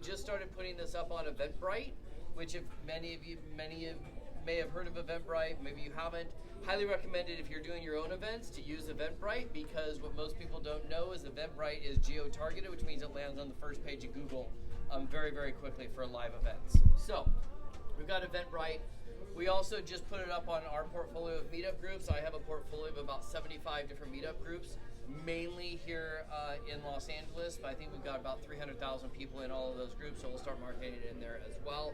just started putting this up on Eventbrite, which if many of you may have heard of Eventbrite, maybe you haven't. Highly recommended if you're doing your own events to use Eventbrite, because what most people don't know is Eventbrite is geo-targeted, which means it lands on the first page of Google very, very quickly for live events. So we've got Eventbrite. We also just put it up on our portfolio of meetup groups. I have a portfolio of about 75 different meetup groups, mainly here in Los Angeles, but I think we've got about 300,000 people in all of those groups, so we'll start marketing it in there as well.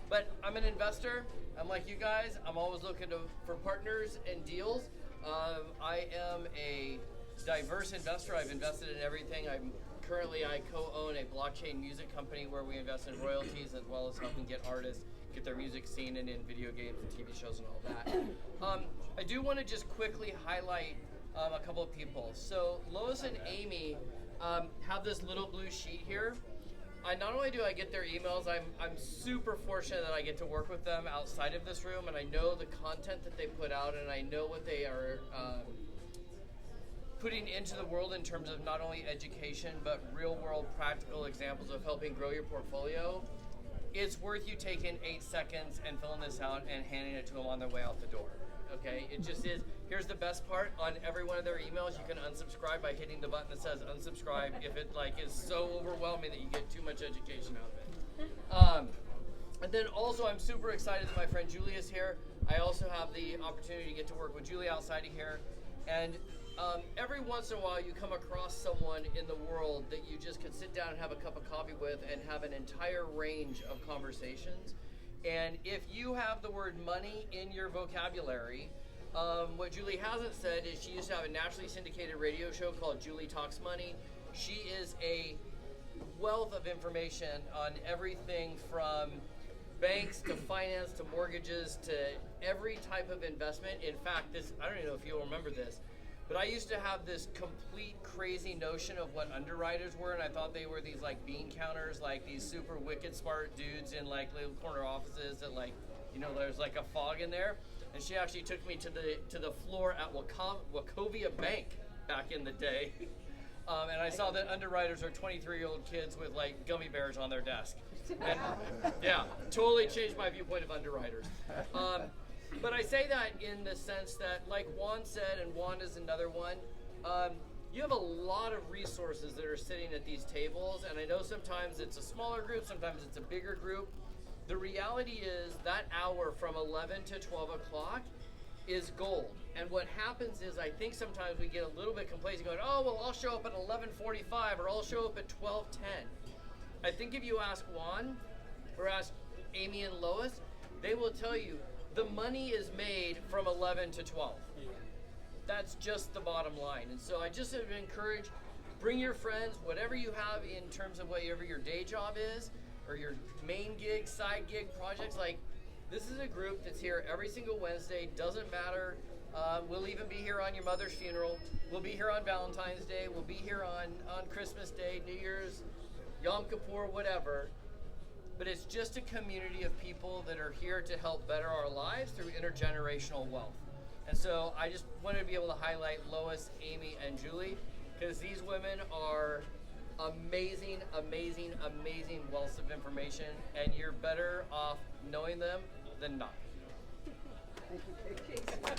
But I'm an investor. I'm like you guys. I'm always looking for partners and deals. I am a diverse investor. I've invested in everything. I co-own a blockchain music company where we invest in royalties as well as helping get artists get their music seen and in video games and TV shows and all that. I do want to just quickly highlight a couple of people. So Lois and Amy have this little blue sheet here. Not only do I get their emails, I'm super fortunate that I get to work with them outside of this room, and I know the content that they put out, and I know what they are putting into the world in terms of not only education, but real world practical examples of helping grow your portfolio. It's worth you taking 8 seconds and filling this out and handing it to them on their way out the door. Okay, it just is. Here's the best part: on every one of their emails, you can unsubscribe by hitting the button that says unsubscribe if it is so overwhelming that you get too much education out of it. And then also, I'm super excited that my friend Julie is here. I also have the opportunity to get to work with Julie outside of here, and every once in a while, you come across someone in the world that you just could sit down and have a cup of coffee with and have an entire range of conversations. And if you have the word money in your vocabulary, what Julie hasn't said is she used to have a nationally syndicated radio show called Julie Talks Money. She is a wealth of information on everything from banks to finance to mortgages to every type of investment. In fact, I don't even know if you'll remember this, but I used to have this complete crazy notion of what underwriters were, and I thought they were these bean counters, these super wicked smart dudes in little corner offices that there's a fog in there. And she actually took me to the floor at Wachovia Bank back in the day, and I saw that underwriters are 23-year-old kids with gummy bears on their desk. And, yeah, totally changed my viewpoint of underwriters. But I say that in the sense that, like Juan said, and Juan is another one, you have a lot of resources that are sitting at these tables, and I know sometimes it's a smaller group, sometimes it's a bigger group. The reality is that hour from 11 to 12 o'clock is gold. And what happens is I think sometimes we get a little bit complacent going, oh, well, I'll show up at 11:45 or I'll show up at 12:10. I think if you ask Juan or ask Amy and Lois, they will tell you the money is made from 11 to 12. That's just the bottom line. And so I just would encourage, bring your friends, whatever you have in terms of whatever your day job is, or your main gig, side gig, projects. This is a group that's here every single Wednesday, doesn't matter. We'll even be here on your mother's funeral. We'll be here on Valentine's Day. We'll be here on Christmas Day, New Year's, Yom Kippur, whatever. But it's just a community of people that are here to help better our lives through intergenerational wealth. And so I just wanted to be able to highlight Lois, Amy, and Julie, because these women are amazing, amazing, amazing wealths of information, and you're better off knowing them than not. Thank you, Casey.